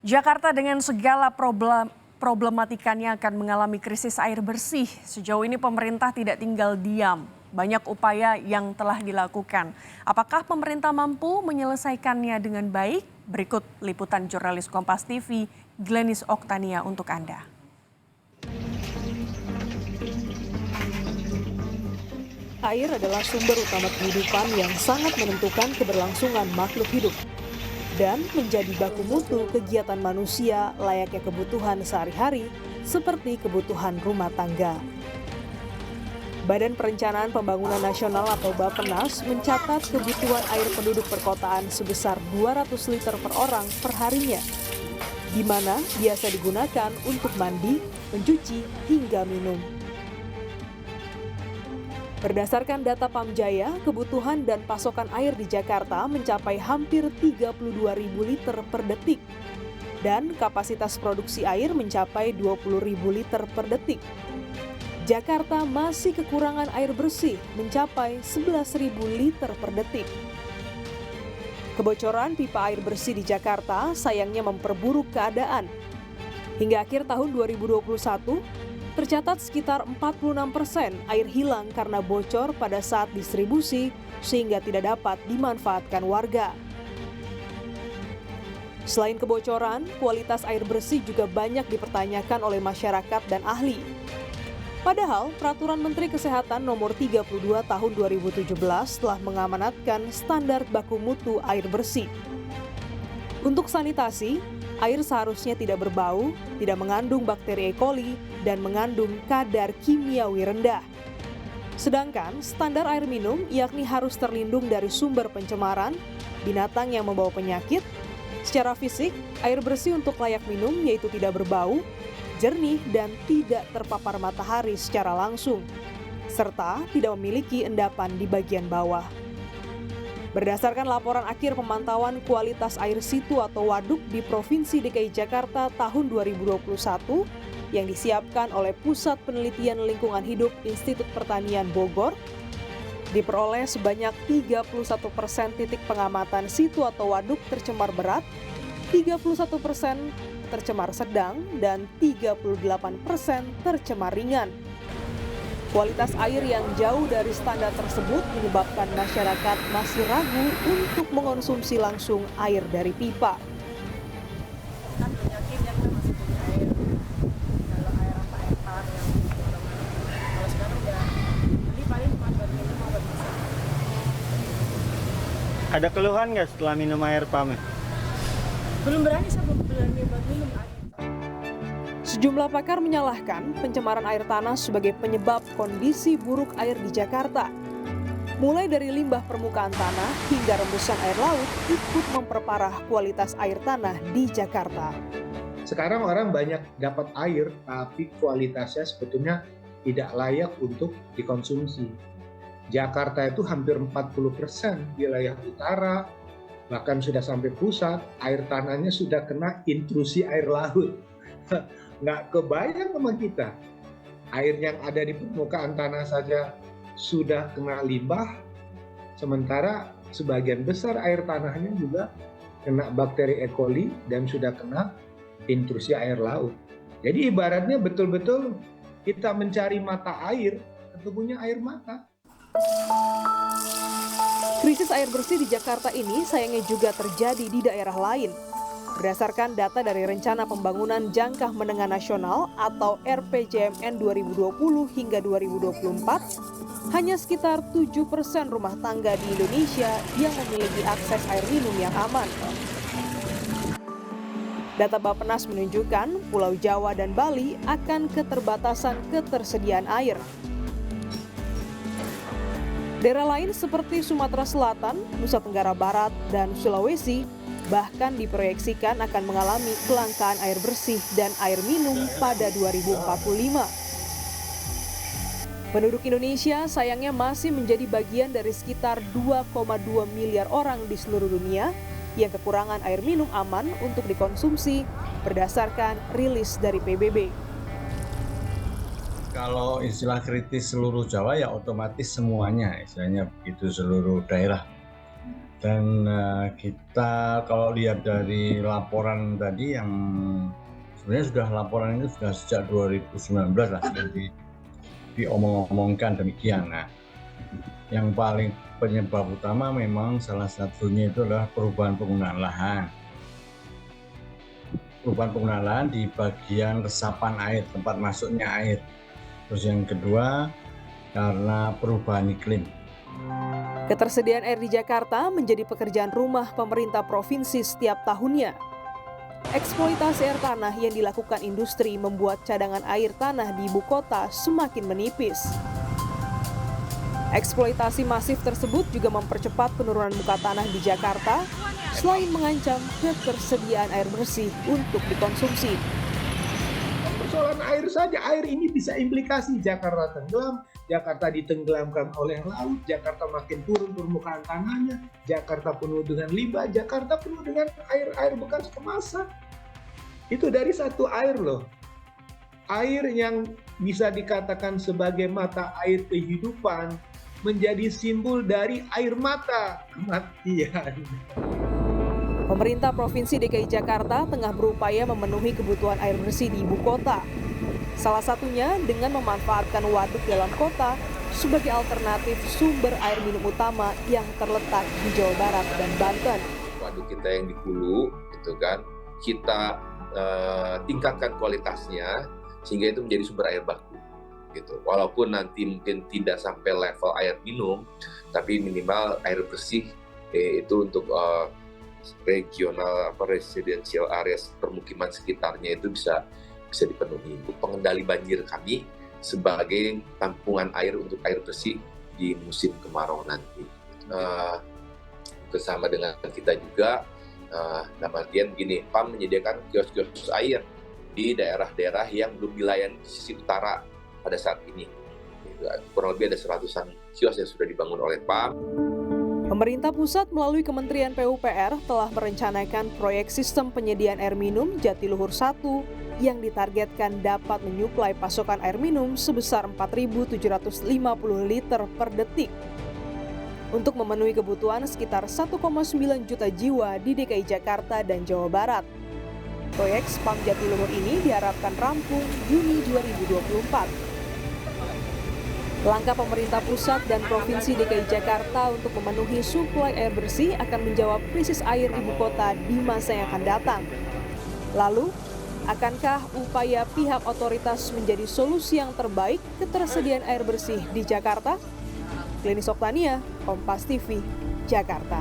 Jakarta dengan segala problematikanya akan mengalami krisis air bersih. Sejauh ini pemerintah tidak tinggal diam. Banyak upaya yang telah dilakukan. Apakah pemerintah mampu menyelesaikannya dengan baik? Berikut liputan jurnalis Kompas TV, Glenis Oktania untuk Anda. Air adalah sumber utama kehidupan yang sangat menentukan keberlangsungan makhluk hidup dan menjadi baku mutu kegiatan manusia layaknya kebutuhan sehari-hari seperti kebutuhan rumah tangga. Badan Perencanaan Pembangunan Nasional atau Bappenas mencatat kebutuhan air penduduk perkotaan sebesar 200 liter per orang per harinya, di mana biasa digunakan untuk mandi, mencuci, hingga minum. Berdasarkan data Pamjaya, kebutuhan dan pasokan air di Jakarta mencapai hampir 32.000 liter per detik dan kapasitas produksi air mencapai 20.000 liter per detik. Jakarta masih kekurangan air bersih mencapai 11.000 liter per detik. Kebocoran pipa air bersih di Jakarta sayangnya memperburuk keadaan. Hingga akhir tahun 2021, tercatat sekitar 46% air hilang karena bocor pada saat distribusi sehingga tidak dapat dimanfaatkan warga. Selain kebocoran, kualitas air bersih juga banyak dipertanyakan oleh masyarakat dan ahli. Padahal, Peraturan Menteri Kesehatan Nomor 32 Tahun 2017 telah mengamanatkan standar baku mutu air bersih. Untuk sanitasi, air seharusnya tidak berbau, tidak mengandung bakteri E. coli, dan mengandung kadar kimiawi rendah. Sedangkan standar air minum yakni harus terlindung dari sumber pencemaran, binatang yang membawa penyakit. Secara fisik, air bersih untuk layak minum yaitu tidak berbau, jernih, dan tidak terpapar matahari secara langsung, serta tidak memiliki endapan di bagian bawah. Berdasarkan laporan akhir pemantauan kualitas air situ atau waduk di Provinsi DKI Jakarta tahun 2021 yang disiapkan oleh Pusat Penelitian Lingkungan Hidup Institut Pertanian Bogor, diperoleh sebanyak 31% titik pengamatan situ atau waduk tercemar berat, 31% tercemar sedang, dan 38% tercemar ringan. Kualitas air yang jauh dari standar tersebut menyebabkan masyarakat masih ragu untuk mengonsumsi langsung air dari pipa. Kan yakin ya kita masih punya air, kalau air apa air tawar yang kemana-mana. Kalau sekarang udah beli paling cuma buat minum atau buat masak. Ada keluhan nggak setelah minum air PAM? Belum berani saya belum berani buat minum air. Sejumlah pakar menyalahkan pencemaran air tanah sebagai penyebab kondisi buruk air di Jakarta. Mulai dari limbah permukaan tanah hingga rembusan air laut ikut memperparah kualitas air tanah di Jakarta. Sekarang orang banyak dapat air, tapi kualitasnya sebetulnya tidak layak untuk dikonsumsi. Jakarta itu hampir 40% wilayah utara, bahkan sudah sampai pusat, air tanahnya sudah kena intrusi air laut. Nggak kebayang sama kita. Air yang ada di permukaan tanah saja sudah kena limbah, sementara sebagian besar air tanahnya juga kena bakteri E. coli dan sudah kena intrusi air laut. Jadi ibaratnya betul-betul kita mencari mata air, ketemunya air mata. Krisis air bersih di Jakarta ini sayangnya juga terjadi di daerah lain. Berdasarkan data dari Rencana Pembangunan Jangka Menengah Nasional atau RPJMN 2020 hingga 2024, hanya sekitar 7% rumah tangga di Indonesia yang memiliki akses air minum yang aman. Data Bappenas menunjukkan Pulau Jawa dan Bali akan keterbatasan ketersediaan air. Daerah lain seperti Sumatera Selatan, Nusa Tenggara Barat, dan Sulawesi bahkan diproyeksikan akan mengalami kelangkaan air bersih dan air minum pada 2045. Penduduk Indonesia sayangnya masih menjadi bagian dari sekitar 2,2 miliar orang di seluruh dunia yang kekurangan air minum aman untuk dikonsumsi berdasarkan rilis dari PBB. Kalau istilah kritis seluruh Jawa ya otomatis semuanya, istilahnya begitu seluruh daerah. Dan kita kalau lihat dari laporan tadi yang sebenarnya laporan ini sudah sejak 2019 lah sudah diomong-omongkan demikian. Nah, yang paling penyebab utama memang salah satunya itu adalah perubahan penggunaan lahan. Perubahan penggunaan lahan di bagian resapan air, tempat masuknya air. Terus yang kedua karena perubahan iklim. Ketersediaan air di Jakarta menjadi pekerjaan rumah pemerintah provinsi setiap tahunnya. Eksploitasi air tanah yang dilakukan industri membuat cadangan air tanah di ibu kota semakin menipis. Eksploitasi masif tersebut juga mempercepat penurunan muka tanah di Jakarta, selain mengancam ketersediaan air bersih untuk dikonsumsi. Persoalan air saja, air ini bisa implikasi Jakarta tenggelam, Jakarta ditenggelamkan oleh laut, Jakarta makin turun permukaan tanahnya, Jakarta penuh dengan limbah, Jakarta penuh dengan air bekas kemasan. Itu dari satu air loh. Air yang bisa dikatakan sebagai mata air kehidupan menjadi simbol dari air mata kematian. Pemerintah Provinsi DKI Jakarta tengah berupaya memenuhi kebutuhan air bersih di ibu kota. Salah satunya dengan memanfaatkan waduk dalam kota sebagai alternatif sumber air minum utama yang terletak di Jawa Barat dan Banten. Waduk kita yang di hulu, itu kan, kita tingkatkan kualitasnya sehingga itu menjadi sumber air baku. Gitu. Walaupun nanti mungkin tidak sampai level air minum, tapi minimal air bersih itu untuk regional residential areas permukiman sekitarnya itu bisa dipenuhi. Untuk pengendali banjir kami sebagai tampungan air untuk air bersih di musim kemarau nanti. Bersama dengan kita juga, dalam artian gini, PAM menyediakan kios-kios air di daerah-daerah yang belum dilayani di sisi utara pada saat ini. Kurang lebih ada 100-an kios yang sudah dibangun oleh PAM. Pemerintah pusat melalui Kementerian PUPR telah merencanakan proyek sistem penyediaan air minum Jatiluhur 1 yang ditargetkan dapat menyuplai pasokan air minum sebesar 4.750 liter per detik. Untuk memenuhi kebutuhan sekitar 1,9 juta jiwa di DKI Jakarta dan Jawa Barat. Proyek SPAM Jatiluhur ini diharapkan rampung Juni 2024. Langkah pemerintah pusat dan Provinsi DKI Jakarta untuk memenuhi suplai air bersih akan menjawab krisis air ibu kota di masa yang akan datang. Lalu, akankah upaya pihak otoritas menjadi solusi yang terbaik ketersediaan air bersih di Jakarta? Klinis Oktania, Kompas TV, Jakarta.